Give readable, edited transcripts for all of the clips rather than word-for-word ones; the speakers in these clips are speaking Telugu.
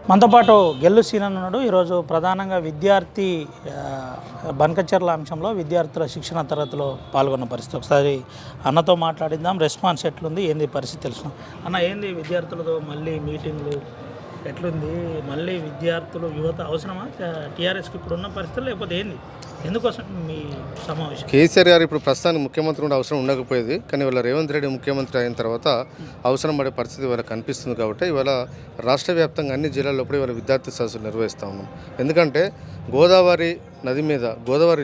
మనతో పాటు గెల్లు సీనన్ ఉన్నాడు. ఈరోజు ప్రధానంగా విద్యార్థి బనకచెర్ల అంశంలో విద్యార్థుల శిక్షణ తరగతిలో పాల్గొన్న పరిస్థితి. ఒకసారి అన్నతో మాట్లాడిద్దాం. రెస్పాన్స్ ఎట్లుంది, ఏంది పరిస్థితి తెలుసు అన్న. ఏంది విద్యార్థులతో మళ్ళీ మీటింగ్లు ఎట్లుంది? మళ్ళీ విద్యార్థులు యువత అవసరమా టీఆర్ఎస్కి ఇప్పుడున్న పరిస్థితులు, లేకపోతే ఏంది? ఎందుకోసం మీ సమావేశం? కేసీఆర్ గారు ఇప్పుడు ప్రస్తుతానికి ముఖ్యమంత్రి కూడా అవసరం ఉండకపోయేది, కానీ ఇవాళ రేవంత్ రెడ్డి ముఖ్యమంత్రి అయిన తర్వాత అవసరం పడే పరిస్థితి ఇవాళ కనిపిస్తుంది. కాబట్టి ఇవాళ రాష్ట్ర వ్యాప్తంగా అన్ని జిల్లాల్లో కూడా ఇవాళ విద్యార్థి సదస్సులు నిర్వహిస్తూ ఉన్నాం. ఎందుకంటే గోదావరి నది మీద గోదావరి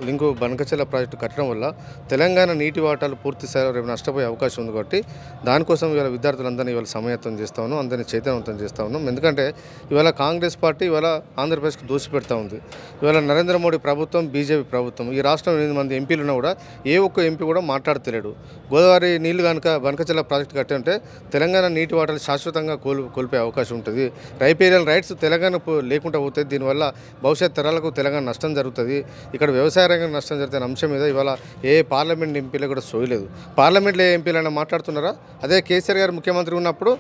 లింకు బనకచెర్ల ప్రాజెక్టు కట్టడం వల్ల తెలంగాణ నీటి వాటాలు పూర్తి స్థాయిలో రేపు నష్టపోయే అవకాశం ఉంది. కాబట్టి దానికోసం ఇవాళ విద్యార్థులందరినీ ఇవాళ సమాయత్తం చేస్తూ ఉన్నాం, అందరినీ చైతన్యవంతం చేస్తూ ఉన్నాం. ఎందుకంటే ఇవాళ కాంగ్రెస్ పార్టీ ఇవాళ ఆంధ్రప్రదేశ్కి దోషి పెడతా ఉంది. ఇవాళ నరేంద్ర మోడీ ప్రభుత్వం, బీజేపీ ప్రభుత్వం, ఈ రాష్ట్రంలో 8 మంది ఎంపీలు ఉన్నా కూడా ఏ ఒక్క ఎంపీ కూడా మాట్లాడతలేడు. గోదావరి నీళ్లు కనుక బనకచెర్ల ప్రాజెక్టు కట్టి ఉంటే తెలంగాణ నీటి వాటాలు శాశ్వతంగా కోల్పోయే అవకాశం ఉంటుంది. రైపేరియల్ రైట్స్ తెలంగాణ లేకుండా పోతుంది. దీనివల్ల భవిష్యత్ తరాలకు తెలంగాణ నష్టం జరుగుతుంది. ఇక్కడ వ్యవసాయ రంగం నష్టం జరుగుతున్న అంశం మీద ఇవాళ ఏ పార్లమెంట్ ఎంపీలు కూడా సోయలేదు. పార్లమెంట్లో ఏ ఎంపీలైనా మాట్లాడుతున్నారా? అదే కేసీఆర్ గారు ముఖ్యమంత్రి ఉన్నప్పుడు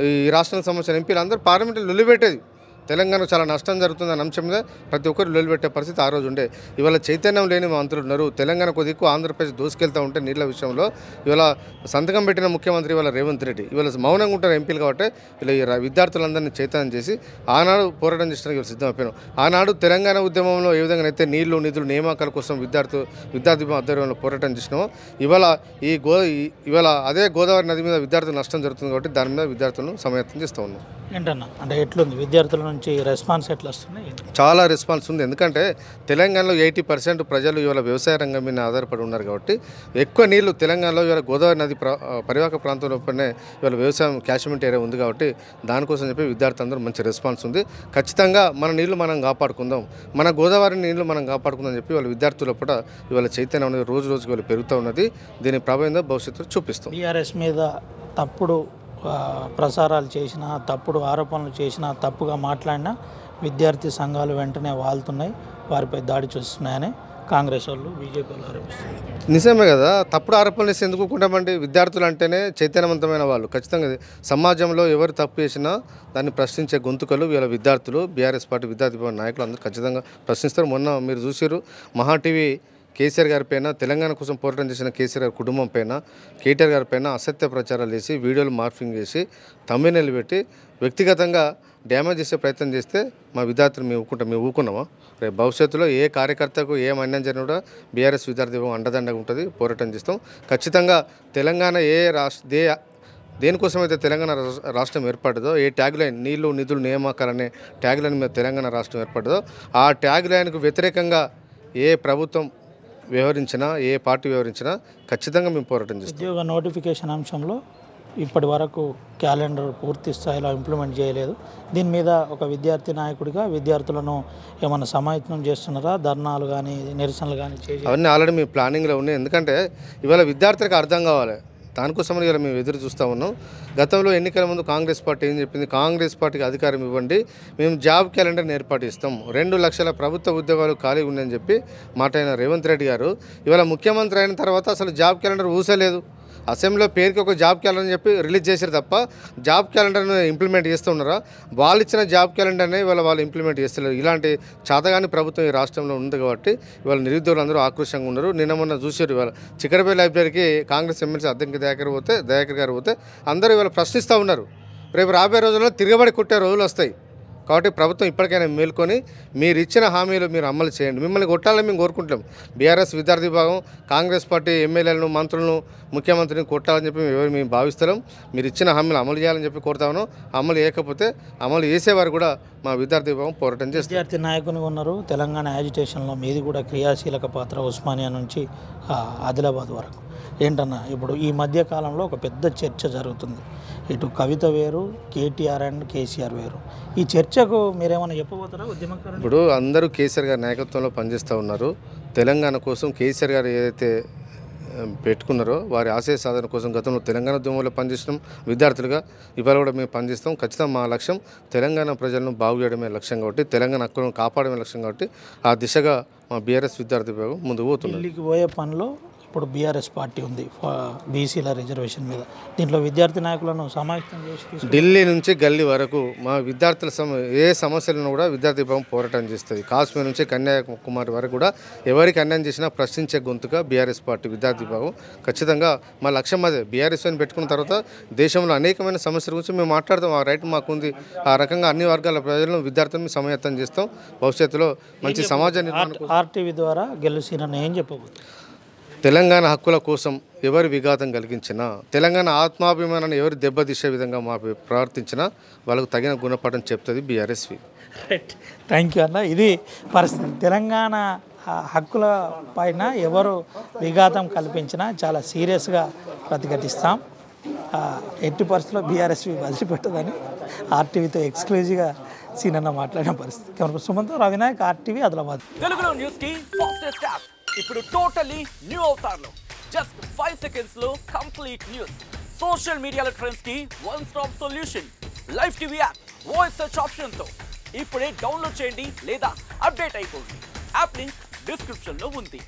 ఈ రాష్ట్రానికి సంబంధించిన ఎంపీలు అందరూ పార్లమెంట్లో లొల్లిపెట్టేది. తెలంగాణకు చాలా నష్టం జరుగుతుందన్న అంశం మీద ప్రతి ఒక్కరు లొల్లిపెట్టే పరిస్థితి ఆ రోజు ఉండే. ఇవాళ చైతన్యం లేని మంత్రులు ఉన్నారు. తెలంగాణ కొద్దిగా ఆంధ్రప్రదేశ్ దూసుకెళ్తూ ఉంటే నీళ్ళ విషయంలో ఇవాళ సంతకం పెట్టిన ముఖ్యమంత్రి ఇవాళ రేవంత్ రెడ్డి. ఇవాళ మౌనంగా ఉంటారు ఎంపీలు. కాబట్టి ఇలా విద్యార్థులందరినీ చైతన్యం చేసి ఆనాడు పోరాటం చేసడానికి ఇవాళ సిద్ధమైపోయాం. ఆనాడు తెలంగాణ ఉద్యమంలో ఏ విధంగా అయితే నీళ్లు నిధులు నియామకాల కోసం విద్యార్థి ఆధ్వర్యంలో పోరాటం చేసినామో ఇవాళ అదే గోదావరి నది మీద విద్యార్థులు నష్టం జరుగుతుంది. కాబట్టి దాని మీద విద్యార్థులను సమాయత్తం చేస్తూ ఉన్నాం. ఏంటన్నా అంటే ఎట్లుంది విద్యార్థుల నుంచి రెస్పాన్స్ ఎట్లా వస్తున్నాయి? చాలా రెస్పాన్స్ ఉంది. ఎందుకంటే తెలంగాణలో 80% ప్రజలు ఇవాళ వ్యవసాయ రంగం మీద ఆధారపడి ఉన్నారు. కాబట్టి ఎక్కువ నీళ్లు తెలంగాణలో ఇవాళ గోదావరి నది పరివాహక ప్రాంతంలోనే ఇవాళ వ్యవసాయం క్యాచ్మెంట్ ఏరియా ఉంది. కాబట్టి దానికోసం చెప్పి విద్యార్థులందరూ మంచి రెస్పాన్స్ ఉంది. ఖచ్చితంగా మన నీళ్లు మనం కాపాడుకుందాం, మన గోదావరి నీళ్లు మనం కాపాడుకుందాం అని చెప్పి వాళ్ళ విద్యార్థుల పూట ఇవాళ చైతన్యం అనేది రోజు రోజుకి వాళ్ళు పెరుగుతూ ఉన్నది. దీని ప్రభావం భవిష్యత్తులో చూపిస్తాం. టీఆర్ఎస్ మీద తప్పుడు ప్రసారాలు చేసినా, తప్పుడు ఆరోపణలు చేసినా, తప్పుగా మాట్లాడినా విద్యార్థి సంఘాలు వెంటనే వాళ్తున్నాయి, వారిపై దాడి చేస్తున్నాయని కాంగ్రెస్ వాళ్ళు, బీజేపీ వాళ్ళు ఆరోపిస్తున్నారు. నిజమే కదా. తప్పుడు ఆరోపణలు వేసి ఎందుకు ఊరుకుంటామండి? విద్యార్థులు అంటేనే చైతన్యవంతమైన వాళ్ళు. ఖచ్చితంగా సమాజంలో ఎవరు తప్పు చేసినా దాన్ని ప్రశ్నించే గొంతుకలు వీళ్ళ విద్యార్థులు. బీఆర్ఎస్ పార్టీ విద్యార్థి భవన్ నాయకులు అందరూ ఖచ్చితంగా ప్రశ్నిస్తారు. మొన్న మీరు చూసారు, మహా టీవీ కేసీఆర్ గారి పైన, తెలంగాణ కోసం పోరాటం చేసిన కేసీఆర్ గారి కుటుంబం పైన, కేటీఆర్ గారి పైన అసత్య ప్రచారాలు చేసి వీడియోలు మార్ఫింగ్ చేసి తమ్మినేలు పెట్టి వ్యక్తిగతంగా డ్యామేజ్ చేసే ప్రయత్నం చేస్తే మా విద్యార్థులు మేము ఊకున్నామా? రేపు భవిష్యత్తులో ఏ కార్యకర్తకు ఏం అన్యాయం జరిగినా కూడా బీఆర్ఎస్ విద్యార్థి అండదండగా ఉంటుంది. పోరాటం చేస్తాం. ఖచ్చితంగా తెలంగాణ దేనికోసమైతే తెలంగాణ రాష్ట్రం ఏర్పడ్డదో, ఏ ట్యాగ్ లైన్ నీళ్లు నిధులు నియామకాలనే ట్యాగ్ లైన్ మీద తెలంగాణ రాష్ట్రం ఏర్పడ్డదో ఆ ట్యాగ్ లైన్కు వ్యతిరేకంగా ఏ ప్రభుత్వం వ్యవహరించినా, ఏ పార్టీ వ్యవహరించినా ఖచ్చితంగా మేము పోరాటం చేస్తాం. ఉద్యోగ నోటిఫికేషన్ అంశంలో ఇప్పటి వరకు క్యాలెండర్ పూర్తి స్థాయిలో ఇంప్లిమెంట్ చేయలేదు. దీని మీద ఒక విద్యార్థి నాయకుడిగా విద్యార్థులను ఏమైనా సమాయత్నం చేస్తున్నారా? ధర్నాలు కానీ నిరసనలు కానీ అవన్నీ ఆల్రెడీ మీ ప్లానింగ్లో ఉన్నాయి. ఎందుకంటే ఇవాళ విద్యార్థులకు అర్థం కావాలి. దానికోసమని ఇలా మేము ఎదురు చూస్తూ ఉన్నాం. గతంలో ఎన్నికల ముందు కాంగ్రెస్ పార్టీ ఏం చెప్పింది? కాంగ్రెస్ పార్టీకి అధికారం ఇవ్వండి, మేము జాబ్ క్యాలెండర్ని ఏర్పాటు ఇస్తాం, 2 లక్షల ప్రభుత్వ ఉద్యోగాలు ఖాళీ ఉన్నాయని చెప్పి మాట అయిన రేవంత్ రెడ్డి గారు ఇవాళ ముఖ్యమంత్రి అయిన తర్వాత అసలు జాబ్ క్యాలెండర్ ఊసలేదు. అసెంబ్లీలో పేరుకి ఒక జాబ్ క్యాలెండర్ అని చెప్పి రిలీజ్ చేశారు తప్ప జాబ్ క్యాలెండర్ని ఇంప్లిమెంట్ చేస్తూ ఉన్నారా? వాళ్ళు ఇచ్చిన జాబ్ క్యాలెండర్ని ఇవాళ వాళ్ళు ఇంప్లిమెంట్ చేస్తలేరు. ఇలాంటి చాతగాని ప్రభుత్వం ఈ రాష్ట్రంలో ఉంది. కాబట్టి ఇవాళ నిరుద్యోగులు అందరూ ఆక్రోషంగా ఉన్నారు. నిన్న మొన్న చూసారు, ఇవాళ చిక్కడపల్లి లైబ్రరీకి కాంగ్రెస్ ఎమ్మెల్సీ అద్దెంకి దయాకర్ గారు పోతే అందరూ ఇవాళ ప్రశ్నిస్తూ ఉన్నారు. రేపు రాబోయే రోజుల్లో తిరగబడి కొట్టే రోజులు వస్తాయి. కాబట్టి ప్రభుత్వం ఇప్పటికైనా మేల్కొని మీరు ఇచ్చిన హామీలు మీరు అమలు చేయండి. మిమ్మల్ని కొట్టాలని మేము కోరుకుంటాం. బీఆర్ఎస్ విద్యార్థి విభాగం కాంగ్రెస్ పార్టీ ఎమ్మెల్యేలను, మంత్రులను, ముఖ్యమంత్రిని కొట్టాలని చెప్పి మేము భావిస్తున్నాం. మీరు ఇచ్చిన హామీలు అమలు చేయాలని చెప్పి కోరుతాను. అమలు చేయకపోతే అమలు చేసేవారు కూడా మా విద్యార్థి విభాగం పోరాటం చేస్తారు. విద్యార్థి నాయకునిగా ఉన్నారు. తెలంగాణ యాజిటేషన్లో మీది కూడా క్రియాశీలక పాత్ర. ఉస్మానియా నుంచి ఆదిలాబాద్ వరకు ఏంటన్నా ఇప్పుడు ఈ మధ్య కాలంలో ఒక పెద్ద చర్చ జరుగుతుంది. ఇటు కవిత వేరు, కేటీఆర్ అండ్ కేసీఆర్ వేరు. ఈ చర్చకు మీరేమైనా చెప్పబోతారా ఉద్యమకారులు? ఇప్పుడు అందరూ కేసీఆర్ గారి నాయకత్వంలో పనిచేస్తూ ఉన్నారు. తెలంగాణ కోసం కేసీఆర్ గారు ఏదైతే పెట్టుకున్నారో వారి ఆశయ సాధన కోసం గతంలో తెలంగాణ ఉద్యమంలో పనిచేసినాం విద్యార్థులుగా. ఇవాళ కూడా మేము పనిచేస్తాం. ఖచ్చితంగా మా లక్ష్యం తెలంగాణ ప్రజలను బాగు చేయడమే లక్ష్యం. కాబట్టి తెలంగాణ హక్కులను కాపాడమే లక్ష్యం. కాబట్టి ఆ దిశగా మా బీఆర్ఎస్ విద్యార్థి విభాగం ముందుకు పోతుంది. ఢిల్లీకి పోయే పనిలో ఇప్పుడు బీఆర్ఎస్ పార్టీ ఉంది బీసీల రిజర్వేషన్ మీద. దీంట్లో విద్యార్థి నాయకులను సమాయత్తం చేసి ఢిల్లీ నుంచి గల్లీ వరకు మా విద్యార్థుల ఏ సమస్యలను కూడా విద్యార్థి విభాగం పోరాటం చేస్తుంది. కాశ్మీర్ నుంచి కన్యాకుమారి వరకు కూడా ఎవరికి అన్యాయం చేసినా ప్రశ్నించే గొంతుగా బీఆర్ఎస్ పార్టీ విద్యార్థి విభాగం. ఖచ్చితంగా మా లక్ష్యం అదే. బీఆర్ఎస్ అని పెట్టుకున్న తర్వాత దేశంలో అనేకమైన సమస్యల గురించి మేము మాట్లాడతాం. ఆ రైట్ మాకుంది. ఆ రకంగా అన్ని వర్గాల ప్రజలను విద్యార్థులను సమాయత్తం చేస్తాం. భవిష్యత్తులో మంచి సమాజ నిర్మాణం ఆర్టీవీ ద్వారా గెలుసీనని ఏం చెప్పబోతుంది? తెలంగాణ హక్కుల కోసం ఎవరు విఘాతం కలిగించినా, తెలంగాణ ఆత్మాభిమానాన్ని ఎవరు దెబ్బతీసే విధంగా మా ప్రవర్తించినా వాళ్ళకు తగిన గుణపాఠం చెప్తుంది బీఆర్ఎస్వి. రైట్, థ్యాంక్ యూ అన్న. ఇది పరిస్థితి. తెలంగాణ హక్కుల పైన ఎవరు విఘాతం కల్పించినా చాలా సీరియస్గా ప్రతిఘటిస్తాం. ఎట్టి పరిస్థితుల్లో బీఆర్ఎస్వి వదిలిపెట్టదని ఆర్టీవీతో ఎక్స్క్లూజివ్గా సీనన్న మాట్లాడిన పరిస్థితి. Camera Sumanth, Ravinayak, RTV, Adilabad. తెలుగులో న్యూస్ కి ఫాస్టెస్ట్ యాప్ ఇప్పుడు టోటలీ న్యూ అవతార్లో. జస్ట్ 5 seconds లో కంప్లీట్ న్యూస్. సోషల్ మీడియాలో ట్రెండ్స్ కి one stop solution. Live TV app voice search option తో ఇప్పుడే డౌన్లోడ్ చేయండి లేదా అప్డేట్ అయిపోండి. యాప్ లింక్ డిస్క్రిప్షన్ లో ఉంది.